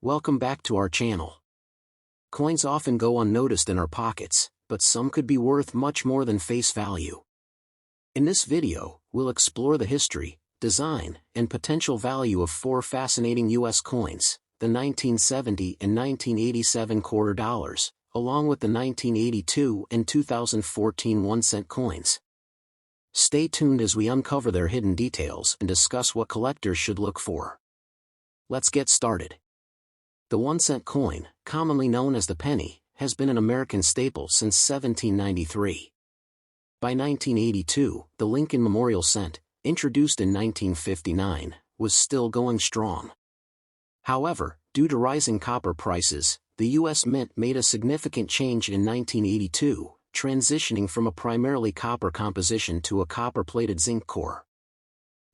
Welcome back to our channel. Coins often go unnoticed in our pockets, but some could be worth much more than face value. In this video, we'll explore the history, design, and potential value of four fascinating U.S. coins, the 1970 and 1987 quarter dollars, along with the 1982 and 2014 1-cent coins. Stay tuned as we uncover their hidden details and discuss what collectors should look for. Let's get started. The 1-cent coin, commonly known as the penny, has been an American staple since 1793. By 1982, the Lincoln Memorial cent, introduced in 1959, was still going strong. However, due to rising copper prices, the U.S. Mint made a significant change in 1982, transitioning from a primarily copper composition to a copper-plated zinc core.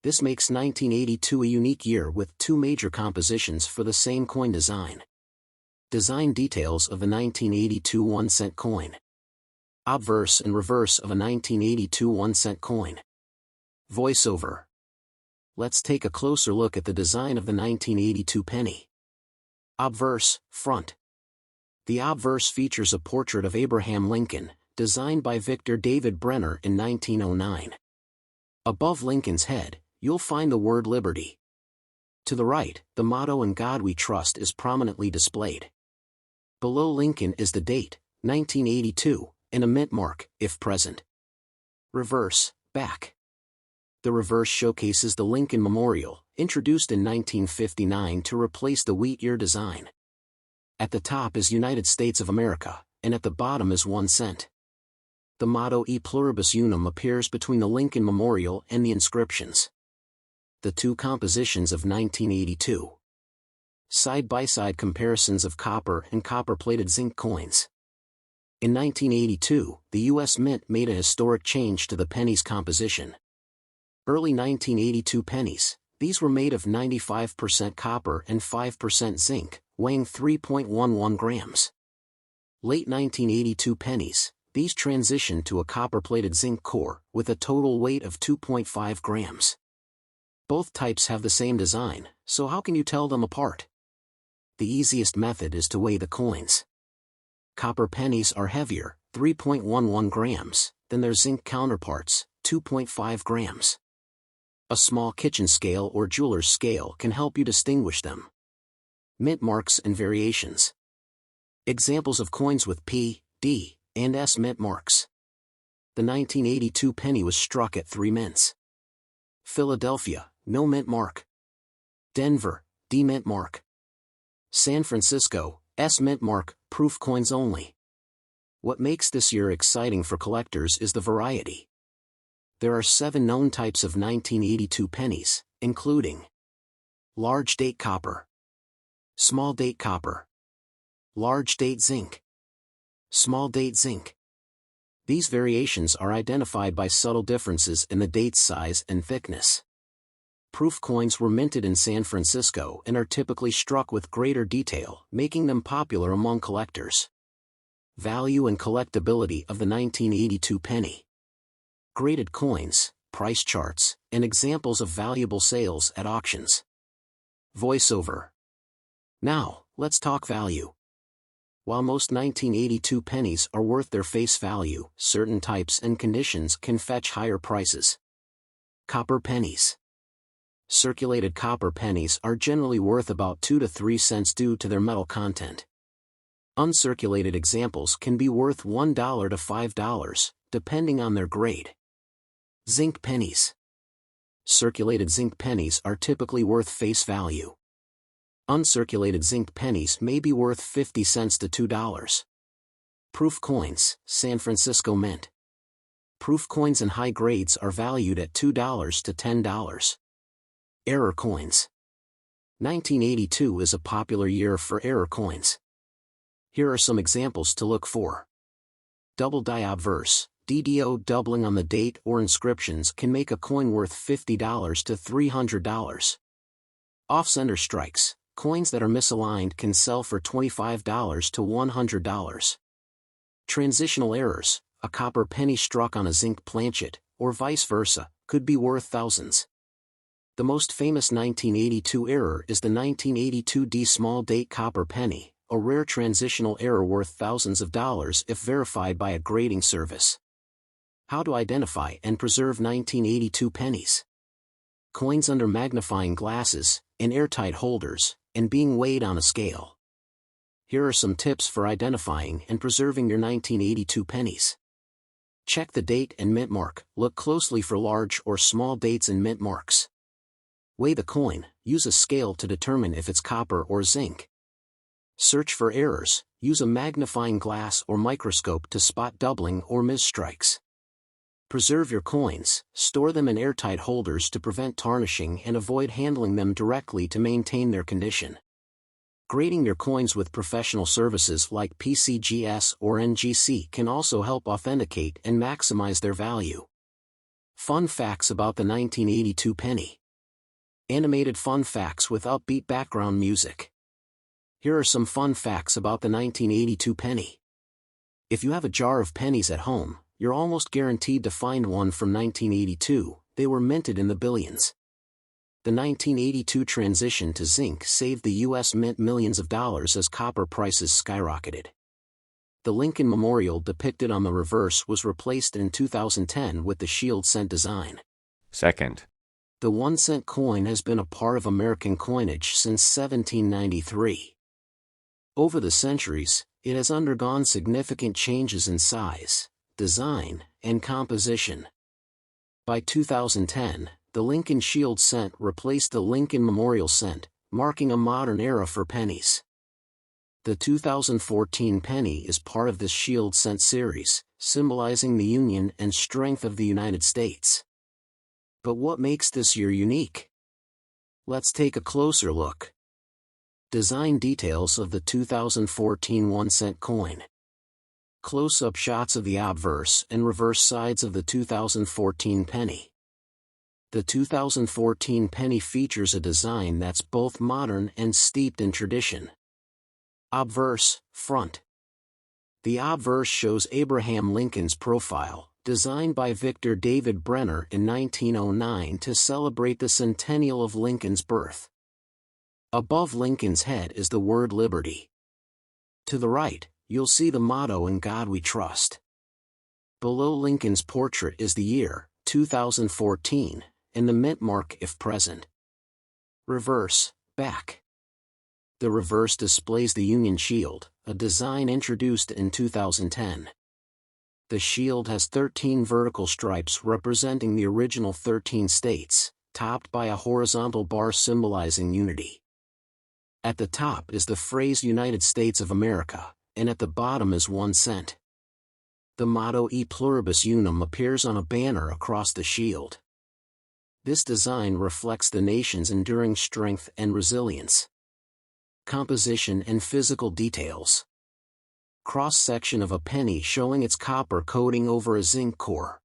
This makes 1982 a unique year with two major compositions for the same coin design. Design details of the 1982 1-cent coin. Obverse and reverse of a 1982 1-cent coin. Voiceover. Let's take a closer look at the design of the 1982 penny. Obverse, front. The obverse features a portrait of Abraham Lincoln, designed by Victor David Brenner in 1909. Above Lincoln's head, you'll find the word Liberty. To the right, the motto "In God We Trust" is prominently displayed. Below Lincoln is the date, 1982, and a mint mark, if present. Reverse, back. The reverse showcases the Lincoln Memorial, introduced in 1959 to replace the wheat year design. At the top is United States of America, and at the bottom is 1 cent. The motto "E Pluribus Unum" appears between the Lincoln Memorial and the inscriptions. The two compositions of 1982. Side-by-side comparisons of copper and copper-plated zinc coins. In 1982, the U.S. Mint made a historic change to the penny's composition. Early 1982 pennies, these were made of 95% copper and 5% zinc, weighing 3.11 grams. Late 1982 pennies, these transitioned to a copper-plated zinc core, with a total weight of 2.5 grams. Both types have the same design, so how can you tell them apart? The easiest method is to weigh the coins. Copper pennies are heavier, 3.11 grams, than their zinc counterparts, 2.5 grams. A small kitchen scale or jeweler's scale can help you distinguish them. Mint marks and variations. Examples of coins with P, D, and S mint marks. The 1982 penny was struck at 3 mints. Philadelphia, no mint mark. Denver, D mint mark. San Francisco, S mint mark, proof coins only. What makes this year exciting for collectors is the variety. There are 7 known types of 1982 pennies, including large date copper, small date copper, large date zinc, small date zinc. These variations are identified by subtle differences in the date's size and thickness. Proof coins were minted in San Francisco and are typically struck with greater detail, making them popular among collectors. Value and collectability of the 1982 penny. Graded coins, price charts, and examples of valuable sales at auctions. Voiceover. Now, let's talk value. While most 1982 pennies are worth their face value, certain types and conditions can fetch higher prices. Copper pennies. Circulated copper pennies are generally worth about 2 to 3 cents due to their metal content. Uncirculated examples can be worth $1 to $5, depending on their grade. Zinc pennies. Circulated zinc pennies are typically worth face value. Uncirculated zinc pennies may be worth 50 cents to $2. Proof coins, San Francisco Mint. Proof coins in high grades are valued at $2 to $10. Error coins. 1982 is a popular year for error coins. Here are some examples to look for. Double die obverse, DDO doubling on the date or inscriptions can make a coin worth $50 to $300. Off-center strikes. Coins that are misaligned can sell for $25 to $100. Transitional errors, a copper penny struck on a zinc planchet, or vice versa, could be worth thousands. The most famous 1982 error is the 1982 D small date copper penny, a rare transitional error worth thousands of dollars if verified by a grading service. How to identify and preserve 1982 pennies? Coins under magnifying glasses, in airtight holders, and being weighed on a scale. Here are some tips for identifying and preserving your 1982 pennies. Check the date and mint mark. Look closely for large or small dates and mint marks. Weigh the coin. Use a scale to determine if it's copper or zinc. Search for errors. Use a magnifying glass or microscope to spot doubling or misstrikes. Preserve your coins. Store them in airtight holders to prevent tarnishing and avoid handling them directly to maintain their condition. Grading your coins with professional services like PCGS or NGC can also help authenticate and maximize their value. Fun facts about the 1982 penny. Animated fun facts with upbeat background music. Here are some fun facts about the 1982 penny. If you have a jar of pennies at home, you're almost guaranteed to find one from 1982. They were minted in the billions. The 1982 transition to zinc saved the U.S. Mint millions of dollars as copper prices skyrocketed. The Lincoln Memorial depicted on the reverse was replaced in 2010 with the shield cent design. Second, The 1-cent coin has been a part of American coinage since 1793. Over the centuries, it has undergone significant changes in size, design, and composition. By 2010, the Lincoln Shield cent replaced the Lincoln Memorial cent, marking a modern era for pennies. The 2014 penny is part of this Shield cent series, symbolizing the union and strength of the United States. But what makes this year unique? Let's take a closer look. Design details of the 2014 1-cent coin. Close-up shots of the obverse and reverse sides of the 2014 penny. The 2014 penny features a design that's both modern and steeped in tradition. Obverse, front. The obverse shows Abraham Lincoln's profile, designed by Victor David Brenner in 1909 to celebrate the centennial of Lincoln's birth. Above Lincoln's head is the word Liberty. To the right, you'll see the motto "In God We Trust." Below Lincoln's portrait is the year, 2014, and the mint mark if present. Reverse, back. The reverse displays the Union Shield, a design introduced in 2010. The shield has 13 vertical stripes representing the original 13 states, topped by a horizontal bar symbolizing unity. At the top is the phrase United States of America, and at the bottom is 1 cent. The motto E Pluribus Unum appears on a banner across the shield. This design reflects the nation's enduring strength and resilience. Composition and physical details. Cross-section of a penny showing its copper coating over a zinc core.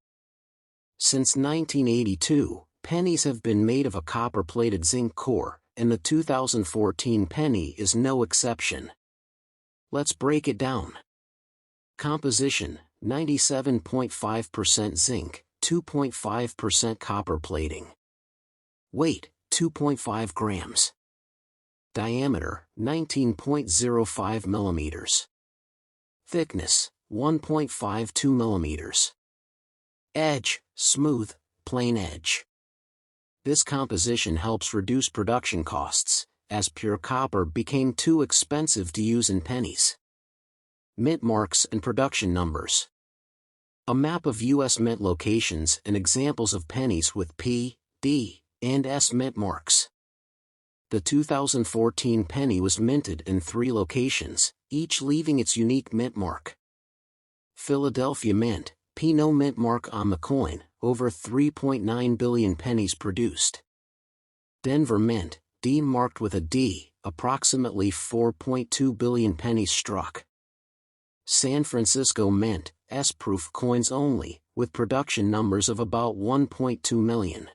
Since 1982, pennies have been made of a copper-plated zinc core, and the 2014 penny is no exception. Let's break it down. Composition: 97.5% zinc, 2.5% copper plating. Weight: 2.5 grams. Diameter: 19.05 millimeters. Thickness: 1.52 millimeters. Edge: smooth, plain edge. This composition helps reduce production costs, as pure copper became too expensive to use in pennies. Mint marks and production numbers. A map of U.S. mint locations and examples of pennies with P, D, and S mint marks. The 2014 penny was minted in 3 locations, each leaving its unique mint mark. Philadelphia Mint, P no mint mark on the coin, over 3.9 billion pennies produced. Denver Mint, D marked with a D, approximately 4.2 billion pennies struck. San Francisco Mint, S-proof coins only, with production numbers of about 1.2 million.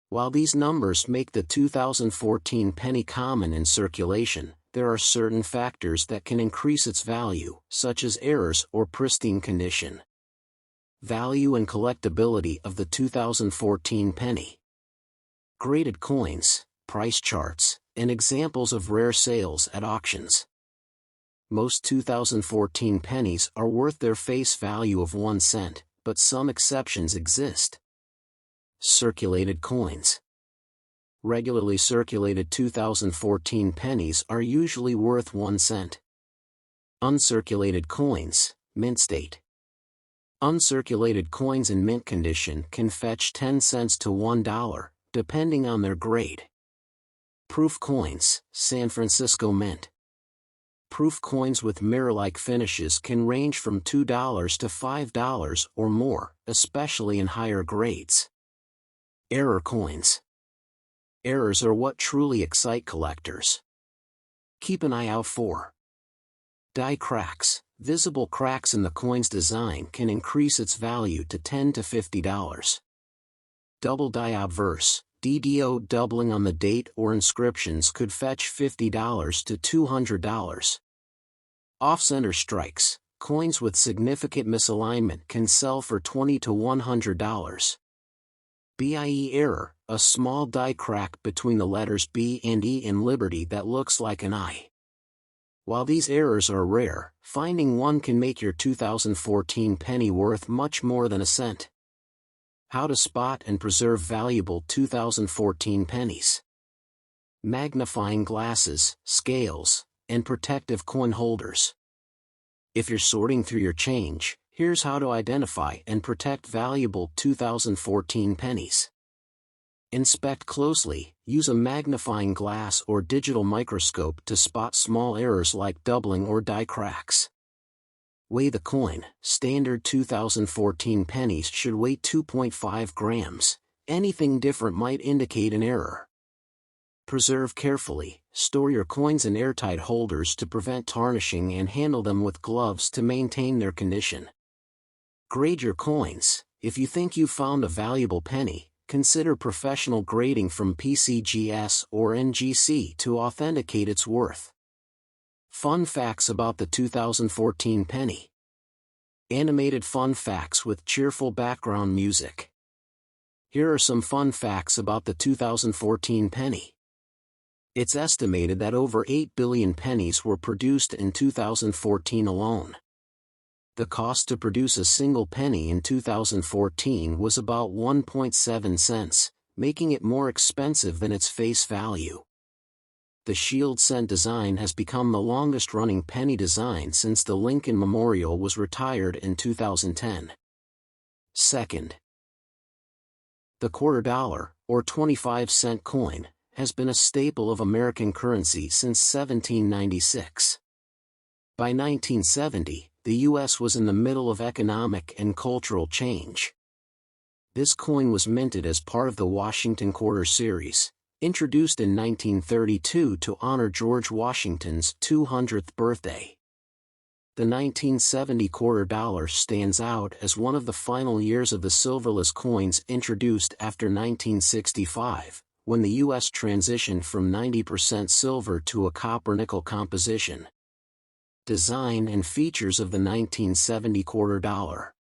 While these numbers make the 2014 penny common in circulation, there are certain factors that can increase its value, such as errors or pristine condition. Value and collectability of the 2014 penny. Graded coins, price charts, and examples of rare sales at auctions. Most 2014 pennies are worth their face value of 1 cent, but some exceptions exist. Circulated coins. Regularly circulated 2014 pennies are usually worth 1 cent. Uncirculated coins, mint state. Uncirculated coins in mint condition can fetch 10 cents to $1, depending on their grade. Proof coins, San Francisco Mint. Proof coins with mirror-like finishes can range from $2 to $5 or more, especially in higher grades. Error coins. Errors are what truly excite collectors. Keep an eye out for die cracks. Visible cracks in the coin's design can increase its value to $10 to $50. Double die obverse, DDO doubling on the date or inscriptions could fetch $50 to $200. Off-center strikes, coins with significant misalignment can sell for $20 to $100. BIE error, a small die crack between the letters B and E in Liberty that looks like an I. While these errors are rare, finding one can make your 2014 penny worth much more than a cent. How to spot and preserve valuable 2014 pennies. Magnifying glasses, scales, and protective coin holders. If you're sorting through your change, here's how to identify and protect valuable 2014 pennies. Inspect closely. Use a magnifying glass or digital microscope to spot small errors like doubling or die cracks. Weigh the coin. Standard 2014 pennies should weigh 2.5 grams. Anything different might indicate an error. Preserve carefully. Store your coins in airtight holders to prevent tarnishing and handle them with gloves to maintain their condition. Grade your coins. If you think you've found a valuable penny, consider professional grading from PCGS or NGC to authenticate its worth. Fun facts about the 2014 penny. Animated fun facts with cheerful background music. Here are some fun facts about the 2014 penny. It's estimated that over 8 billion pennies were produced in 2014 alone. The cost to produce a single penny in 2014 was about 1.7 cents, making it more expensive than its face value. The shield cent design has become the longest-running penny design since the Lincoln Memorial was retired in 2010. Second, the quarter dollar, or 25-cent coin, has been a staple of American currency since 1796. By 1970, the U.S. was in the middle of economic and cultural change. This coin was minted as part of the Washington Quarter Series, introduced in 1932 to honor George Washington's 200th birthday. The 1970 quarter dollar stands out as one of the final years of the silverless coins introduced after 1965, when the U.S. transitioned from 90% silver to a copper-nickel composition. Design and features of the 1970 quarter dollar.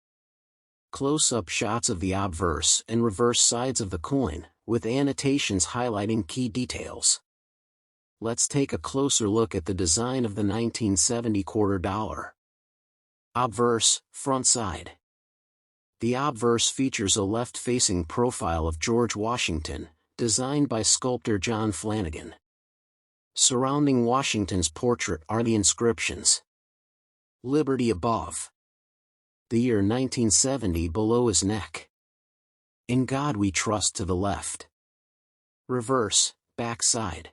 Close-up shots of the obverse and reverse sides of the coin, with annotations highlighting key details. Let's take a closer look at the design of the 1970 quarter dollar. Obverse, front side. The obverse features a left-facing profile of George Washington, designed by sculptor John Flanagan. Surrounding Washington's portrait are the inscriptions. Liberty above. The year 1970 below his neck. In God we trust to the left. Reverse, backside.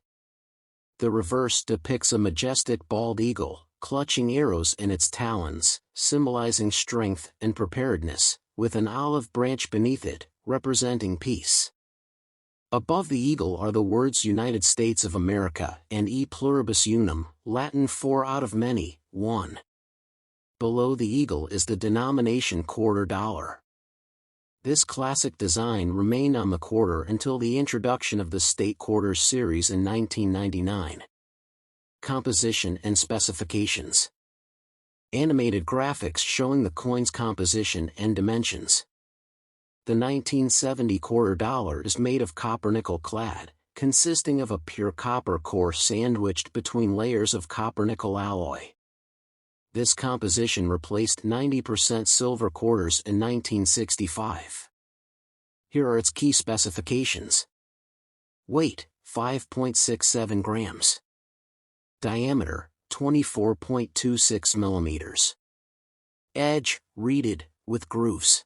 The reverse depicts a majestic bald eagle, clutching arrows in its talons, symbolizing strength and preparedness, with an olive branch beneath it, representing peace. Above the eagle are the words United States of America and E pluribus unum, Latin 4 out of many, 1. Below the eagle is the denomination quarter dollar. This classic design remained on the quarter until the introduction of the State Quarters series in 1999. Composition and specifications. Animated graphics showing the coin's composition and dimensions. The 1970 quarter dollar is made of copper-nickel clad, consisting of a pure copper core sandwiched between layers of copper-nickel alloy. This composition replaced 90% silver quarters in 1965. Here are its key specifications. Weight, 5.67 grams. Diameter, 24.26 millimeters. Edge, reeded, with grooves.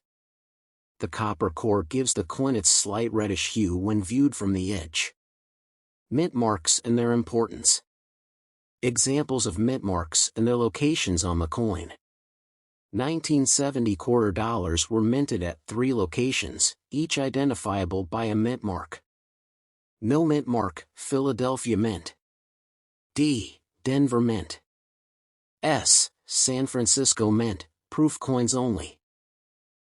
The copper core gives the coin its slight reddish hue when viewed from the edge. Mint marks and their importance. Examples of mint marks and their locations on the coin. 1970 quarter dollars were minted at 3 locations, each identifiable by a mint mark. No mint mark, Philadelphia Mint. D. Denver Mint. S. San Francisco Mint, proof coins only.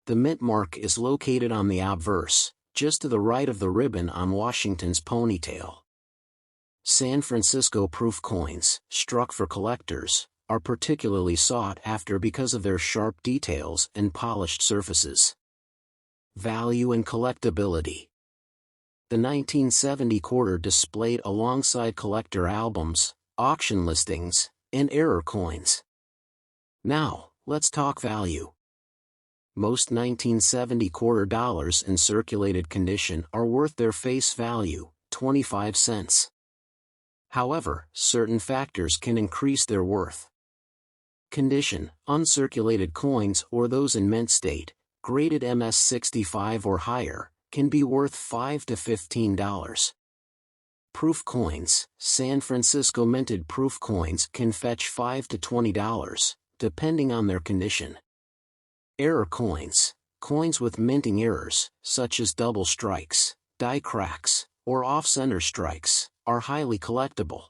The mint mark is located on the obverse, just to the right of the ribbon on Washington's ponytail. San Francisco proof coins, struck for collectors, are particularly sought after because of their sharp details and polished surfaces. Value and collectability. The 1970 quarter displayed alongside collector albums, auction listings, and error coins. Now, let's talk value. Most 1970 quarter dollars in circulated condition are worth their face value, 25 cents. However, certain factors can increase their worth. Condition: uncirculated coins or those in mint state, graded MS-65 or higher, can be worth $5 to $15. Proof coins: San Francisco minted proof coins can fetch $5 to $20, depending on their condition. Error coins: coins with minting errors, such as double strikes, die cracks, or off-center strikes, are highly collectible.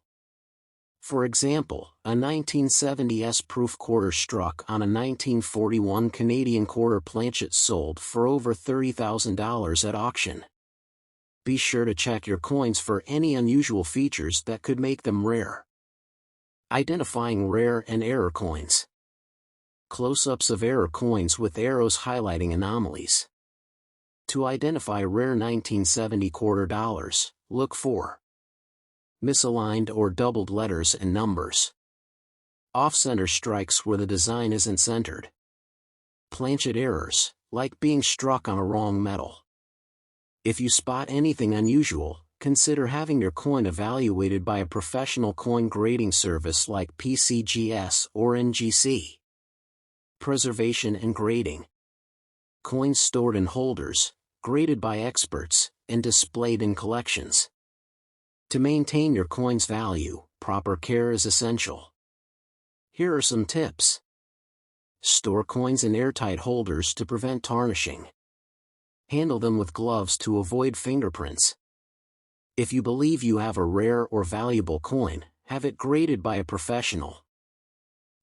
For example, a 1970s proof quarter struck on a 1941 Canadian quarter planchet sold for over $30,000 at auction. Be sure to check your coins for any unusual features that could make them rare. Identifying rare and error coins. Close-ups of error coins with arrows highlighting anomalies. To identify rare 1970 quarter dollars, look for misaligned or doubled letters and numbers. Off-center strikes where the design isn't centered. Planchet errors, like being struck on a wrong metal. If you spot anything unusual, consider having your coin evaluated by a professional coin grading service like PCGS or NGC. Preservation and grading. Coins stored in holders, graded by experts, and displayed in collections. To maintain your coin's value, proper care is essential. Here are some tips. Store coins in airtight holders to prevent tarnishing. Handle them with gloves to avoid fingerprints. If you believe you have a rare or valuable coin, have it graded by a professional.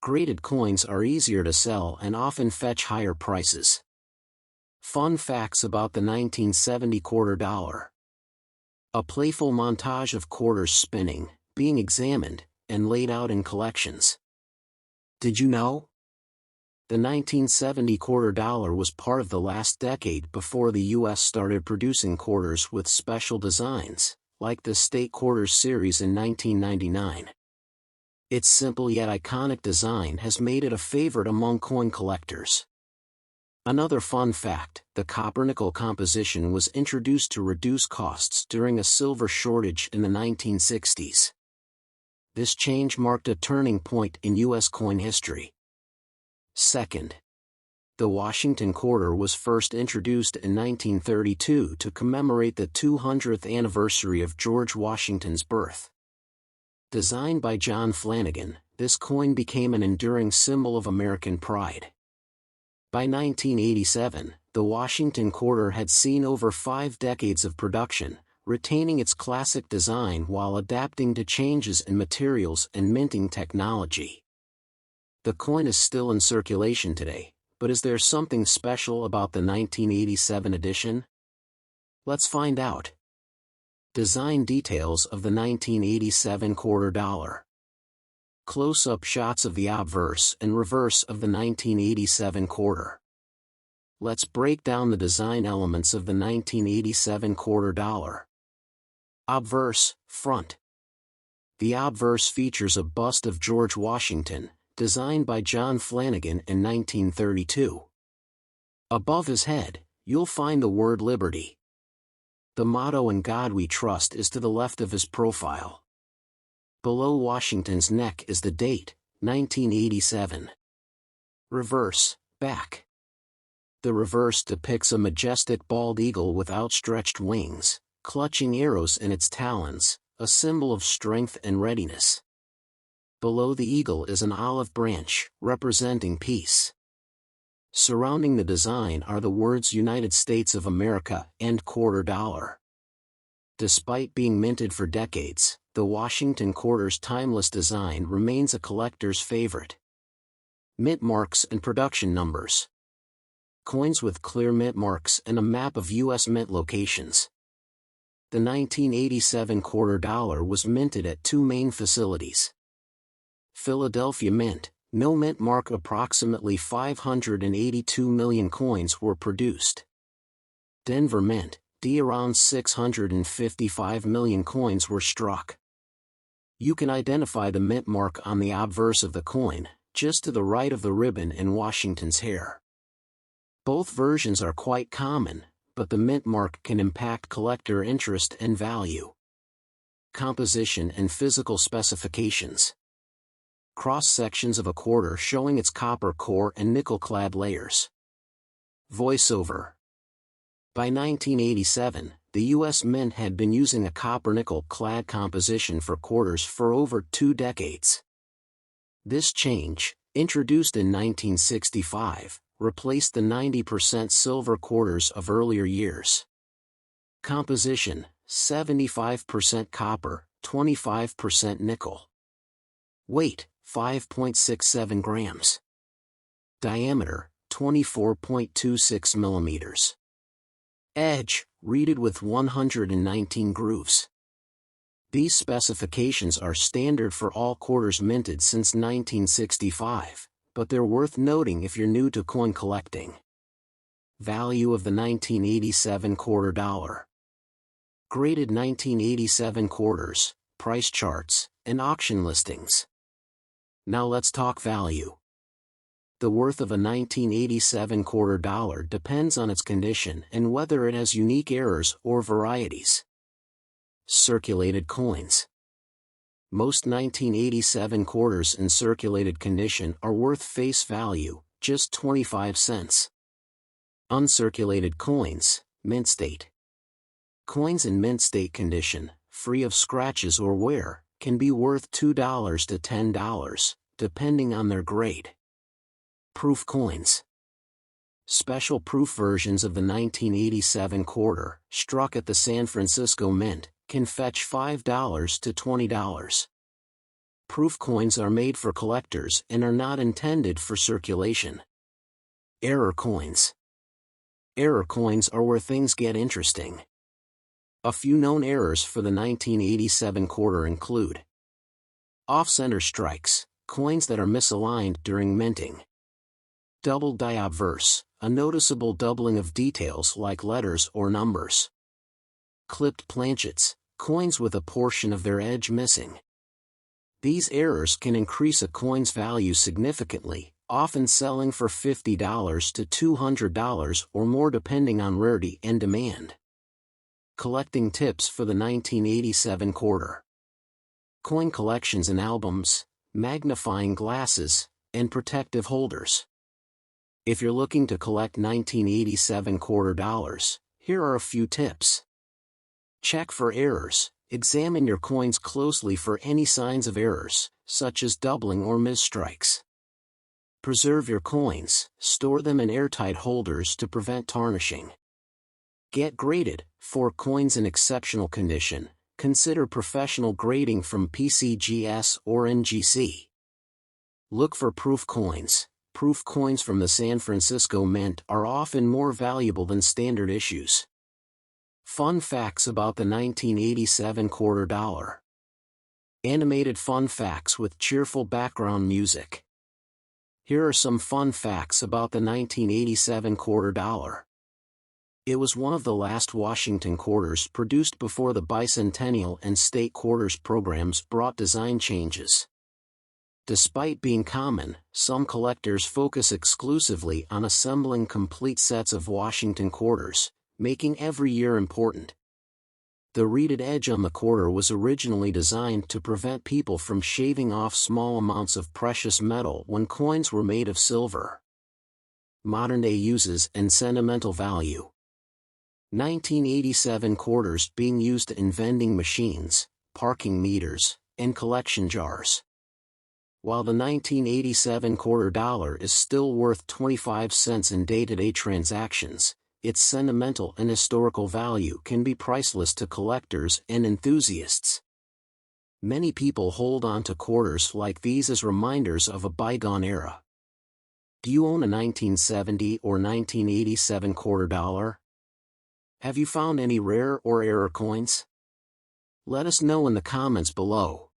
Graded coins are easier to sell and often fetch higher prices. Fun facts about the 1970 quarter dollar. A playful montage of quarters spinning, being examined, and laid out in collections. Did you know? The 1970 quarter dollar was part of the last decade before the U.S. started producing quarters with special designs, like the State Quarters series in 1999. Its simple yet iconic design has made it a favorite among coin collectors. Another fun fact, the copper-nickel composition was introduced to reduce costs during a silver shortage in the 1960s. This change marked a turning point in U.S. coin history. Second, the Washington quarter was first introduced in 1932 to commemorate the 200th anniversary of George Washington's birth. Designed by John Flanagan, this coin became an enduring symbol of American pride. By 1987, the Washington quarter had seen over 5 decades of production, retaining its classic design while adapting to changes in materials and minting technology. The coin is still in circulation today, but is there something special about the 1987 edition? Let's find out. Design details of the 1987 quarter dollar. Close-up shots of the obverse and reverse of the 1987 quarter. Let's break down the design elements of the 1987 quarter dollar. Obverse, front. The obverse features a bust of George Washington, designed by John Flanagan in 1932. Above his head, you'll find the word Liberty. The motto "In God We Trust" is to the left of his profile. Below Washington's neck is the date, 1987. Reverse, back. The reverse depicts a majestic bald eagle with outstretched wings, clutching arrows in its talons, a symbol of strength and readiness. Below the eagle is an olive branch, representing peace. Surrounding the design are the words United States of America and quarter dollar. Despite being minted for decades, the Washington quarter's timeless design remains a collector's favorite. Mint marks and production numbers. Coins with clear mint marks and a map of U.S. mint locations. The 1987 quarter dollar was minted at two main facilities. Philadelphia Mint, no mint mark. Approximately 582 million coins were produced. Denver Mint, around 655 million coins were struck. You can identify the mint mark on the obverse of the coin, just to the right of the ribbon in Washington's hair. Both versions are quite common, but the mint mark can impact collector interest and value. Composition and physical specifications. Cross-sections of a quarter showing its copper core and nickel-clad layers. Voiceover. By 1987, the U.S. Mint had been using a copper-nickel-clad composition for quarters for over 2 decades. This change, introduced in 1965, replaced the 90% silver quarters of earlier years. Composition: 75% copper, 25% nickel. Weight: 5.67 grams. Diameter: 24.26 millimeters. Edge: reeded with 119 grooves. These specifications are standard for all quarters minted since 1965, but they're worth noting if you're new to coin collecting. Value of the 1987 quarter dollar. Graded 1987 quarters, price charts, and auction listings. Now let's talk value. The worth of a 1987 quarter dollar depends on its condition and whether it has unique errors or varieties. Circulated coins. Most 1987 quarters in circulated condition are worth face value, just 25 cents. Uncirculated coins, mint state. Coins in mint state condition, free of scratches or wear, can be worth $2 to $10, depending on their grade. Proof coins. Special proof versions of the 1987 quarter, struck at the San Francisco Mint, can fetch $5 to $20. Proof coins are made for collectors and are not intended for circulation. Error coins. Error coins are where things get interesting. A few known errors for the 1987 quarter include: off-center strikes, coins that are misaligned during minting. Double die obverse, a noticeable doubling of details like letters or numbers. Clipped planchets, coins with a portion of their edge missing. These errors can increase a coin's value significantly, often selling for $50 to $200 or more depending on rarity and demand. Collecting tips for the 1987 quarter. Coin collections and albums, magnifying glasses, and protective holders. If you're looking to collect 1987 quarter dollars, here are a few tips. Check for errors. Examine your coins closely for any signs of errors, such as doubling or misstrikes. Preserve your coins. Store them in airtight holders to prevent tarnishing. Get graded. For coins in exceptional condition, consider professional grading from PCGS or NGC. Look for proof coins. Proof coins from the San Francisco Mint are often more valuable than standard issues. Fun facts about the 1987 quarter dollar. Animated fun facts with cheerful background music. Here are some fun facts about the 1987 quarter dollar. It was one of the last Washington quarters produced before the bicentennial and state quarters programs brought design changes. Despite being common, some collectors focus exclusively on assembling complete sets of Washington quarters, making every year important. The reeded edge on the quarter was originally designed to prevent people from shaving off small amounts of precious metal when coins were made of silver. Modern-day uses and sentimental value. 1987 quarters being used in vending machines, parking meters, and collection jars. While the 1987 quarter dollar is still worth 25 cents in day-to-day transactions, its sentimental and historical value can be priceless to collectors and enthusiasts. Many people hold on to quarters like these as reminders of a bygone era. Do you own a 1970 or 1987 quarter dollar? Have you found any rare or error coins? Let us know in the comments below.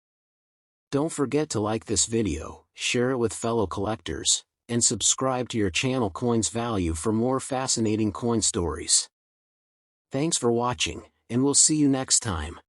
Don't forget to like this video, share it with fellow collectors, and subscribe to your channel Coins Value for more fascinating coin stories. Thanks for watching, and we'll see you next time.